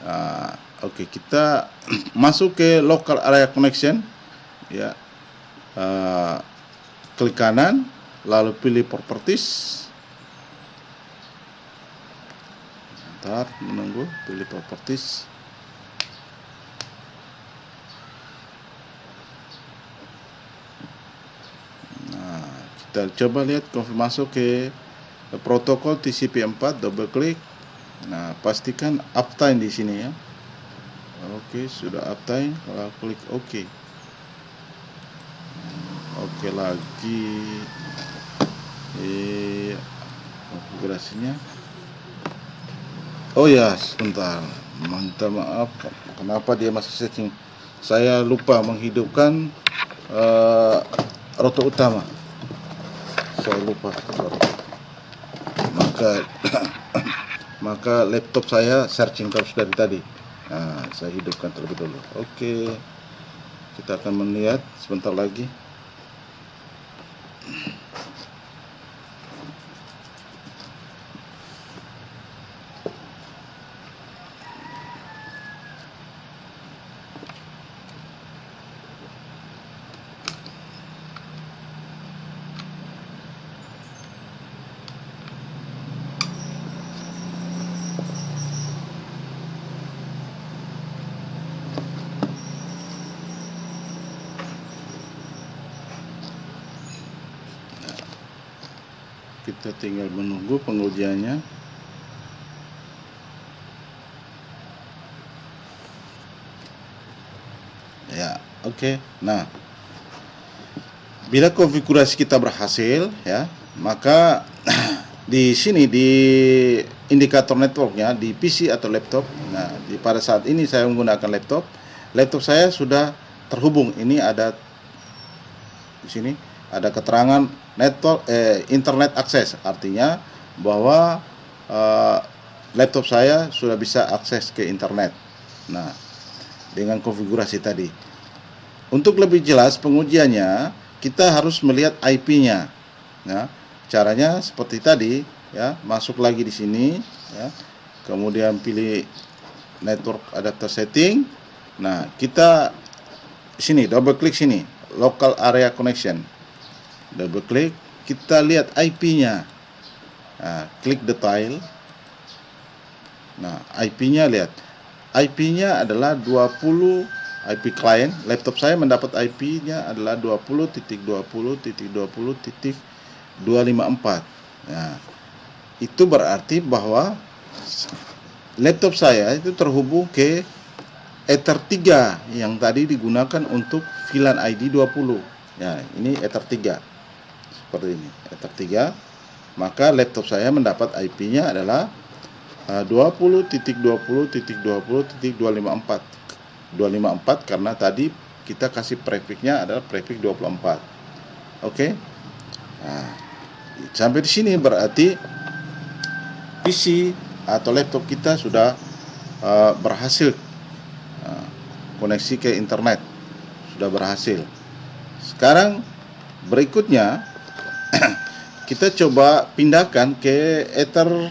Nah, oke, kita masuk ke Local Area Connection, ya. Klik kanan, lalu pilih Properties. Bentar, menunggu, pilih Properties. Nah, kita coba lihat masuk ke protokol TCP4, double klik. Nah, pastikan uptime di sini ya. Oke, sudah uptime. Kalau klik oke. Oke lagi. Konfigurasinya. Oh ya, sebentar. Minta maaf. Kenapa dia masih setting? Saya lupa menghidupkan rotor utama. Saya lupa. Maka laptop saya searching terus dari tadi. Nah, saya hidupkan terlebih dulu. Oke, kita akan melihat sebentar lagi. Kita tinggal menunggu pengujiannya. Ya, oke. Nah, bila konfigurasi kita berhasil ya, maka di sini di indikator networknya di PC atau laptop. Nah, pada saat ini saya menggunakan laptop. Laptop saya sudah terhubung. Ini ada di sini ada keterangan network internet akses, artinya bahwa laptop saya sudah bisa akses ke internet. Nah, dengan konfigurasi tadi. Untuk lebih jelas pengujiannya, kita harus melihat IP-nya. Nah, caranya seperti tadi ya, masuk lagi di sini ya. Kemudian pilih network adapter setting. Nah, kita sini double klik sini, local area connection. Double klik, kita lihat IP-nya. Nah, klik detail. Nah, IP-nya lihat. IP-nya adalah 20 IP client. Laptop saya mendapat IP-nya adalah 20.20.20.254. Nah, itu berarti bahwa laptop saya itu terhubung ke Ether 3 yang tadi digunakan untuk VLAN ID 20. Ya, ini Ether 3. Seperti ini, Ether 3. Maka laptop saya mendapat IP-nya adalah 20.20.20.254. 254 karena tadi kita kasih prefixnya adalah prefix 24. Oke. Nah, sampai di sini berarti PC atau laptop kita sudah berhasil koneksi ke internet. Sudah berhasil. Sekarang berikutnya kita coba pindahkan ke Ether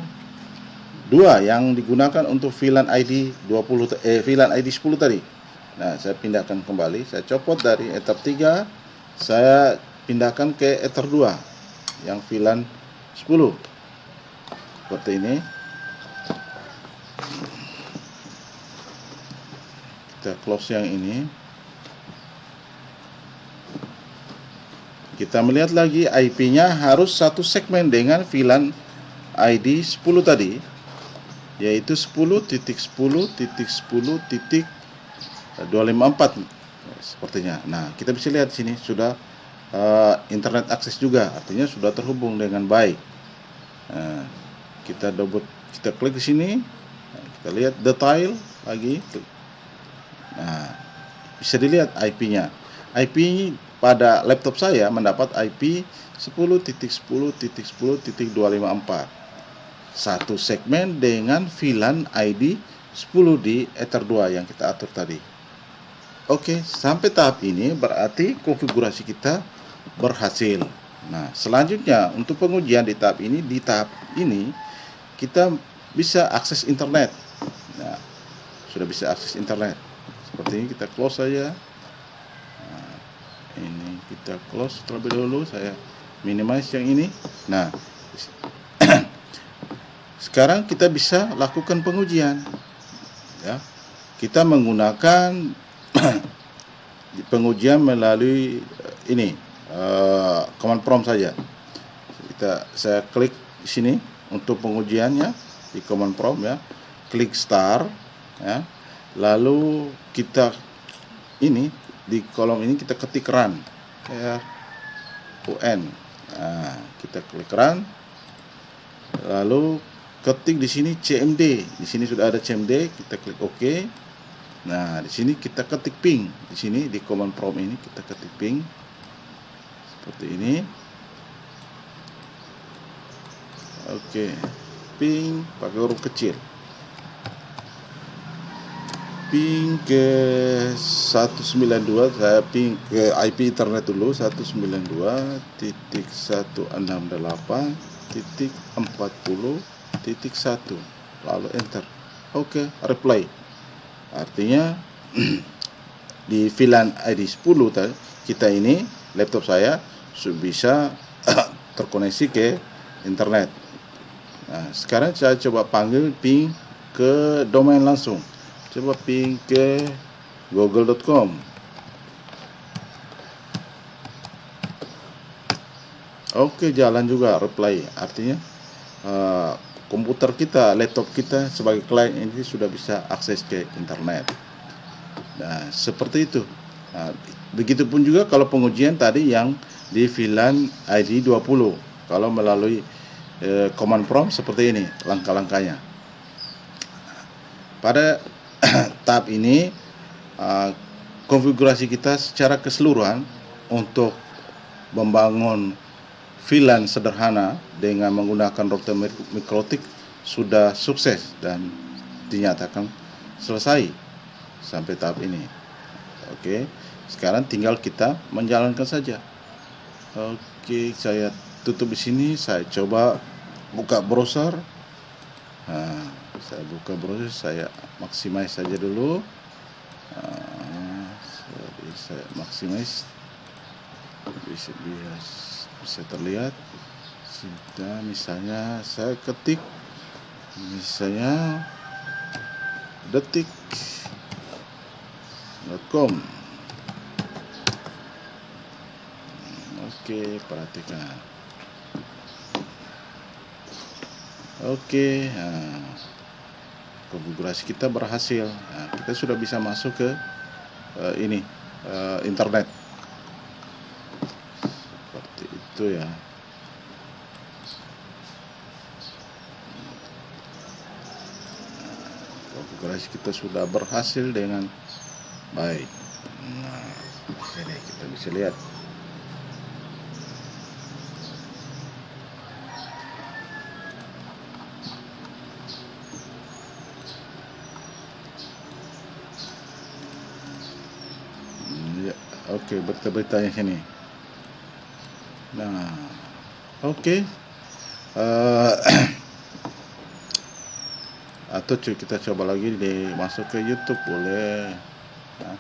2 yang digunakan untuk VLAN ID 20 VLAN ID 10 tadi. Nah, saya pindahkan kembali, saya copot dari Ether 3, saya pindahkan ke Ether 2 yang VLAN 10. Seperti ini. Kita close yang ini. Kita melihat lagi IP-nya harus satu segmen dengan VLAN ID 10 tadi, yaitu 10.10.10.254 sepertinya. Nah, kita bisa lihat di sini sudah internet akses juga, artinya sudah terhubung dengan baik. Nah, kita klik di sini, nah, kita lihat detail lagi. Nah, bisa dilihat IP-nya. IP pada laptop saya mendapat IP 10.10.10.254. Satu segmen dengan VLAN ID 10 di Ether 2 yang kita atur tadi. Oke, sampai tahap ini berarti konfigurasi kita berhasil. Nah, selanjutnya untuk pengujian di tahap ini kita bisa akses internet. Nah, sudah bisa akses internet. Seperti ini, kita close saja. Nah, ini kita close terlebih dahulu, saya minimize yang ini. Nah, sekarang kita bisa lakukan pengujian ya. Kita menggunakan pengujian melalui ini command prompt saja. Saya klik di sini untuk pengujiannya. di command prompt ya, klik start ya, lalu kita ini di kolom ini kita ketik run ya, UN. Nah, kita klik run, lalu ketik di sini CMD. Di sini sudah ada CMD, kita klik OK. Nah, di sini kita ketik ping. Di sini di command prompt ini kita ketik ping seperti ini. Oke, ping pakai huruf kecil. Ping ke 192, saya ping ke IP internet dulu 192.168.40.1, lalu enter. Oke, reply. Artinya di VLAN ID 10 tadi, kita ini laptop saya sudah bisa terkoneksi ke internet. Nah, sekarang saya coba panggil ping ke domain langsung. Coba ping ke google.com. Oke, jalan juga reply. Artinya komputer kita, laptop kita sebagai klien ini sudah bisa akses ke internet. Nah, seperti itu. Nah, begitupun juga kalau pengujian tadi yang di VLAN ID 20. Kalau melalui command prompt seperti ini langkah-langkahnya. Pada tahap ini konfigurasi kita secara keseluruhan untuk membangun VLAN sederhana dengan menggunakan router mikrotik sudah sukses dan dinyatakan selesai sampai tahap ini. Oke, sekarang tinggal kita menjalankan saja. Oke, saya tutup di sini. Saya coba buka browser. Nah, saya buka browser, saya maximize saja dulu. Saya maximize, bisa terlihat. Misalnya saya ketik misalnya detik.com. Oke, perhatikan. Oke, nah, konfigurasi kita berhasil. Nah, kita sudah bisa masuk ke internet. Seperti itu ya. Konfigurasi kita sudah berhasil dengan baik. Nah, sini kita bisa lihat. Oke, berita-beritanya sini. Nah, oke. Atau kita coba lagi masuk ke YouTube boleh. Nah.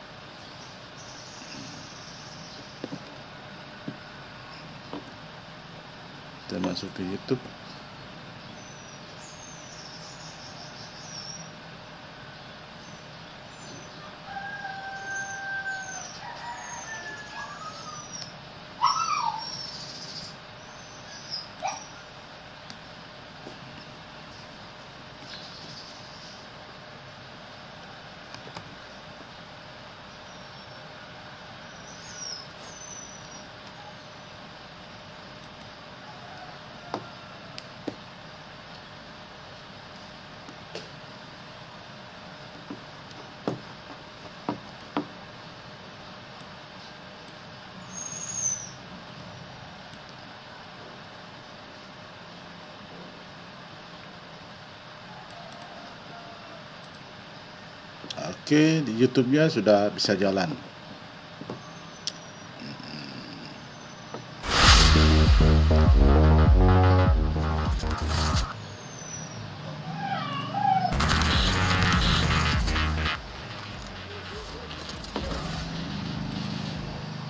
Kita masuk ke YouTube. Oke, di YouTube-nya sudah bisa jalan.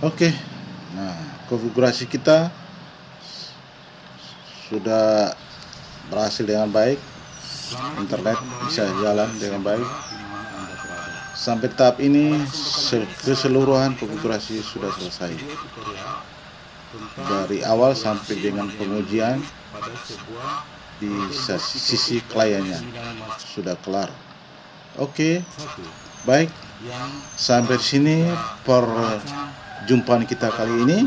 Oke, nah konfigurasi kita sudah berhasil dengan baik. Internet bisa jalan dengan baik. Sampai tahap ini keseluruhan konfigurasi sudah selesai. Dari awal sampai dengan pengujian di sisi kliennya. Sudah kelar. Oke, baik. Sampai di sini perjumpaan kita kali ini.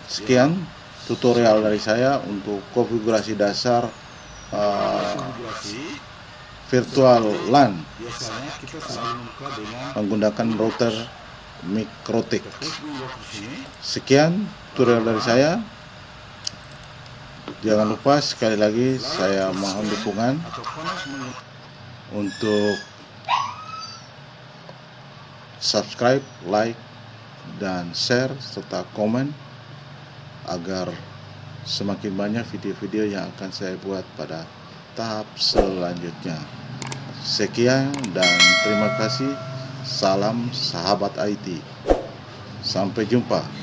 Sekian tutorial dari saya untuk konfigurasi dasar virtual LAN menggunakan router MikroTik. Sekian tutorial dari saya. Jangan lupa sekali lagi saya mohon dukungan untuk subscribe, like, dan share serta komen agar semakin banyak video-video yang akan saya buat pada tahap selanjutnya. Sekian dan terima kasih. Salam sahabat IT. Sampai jumpa.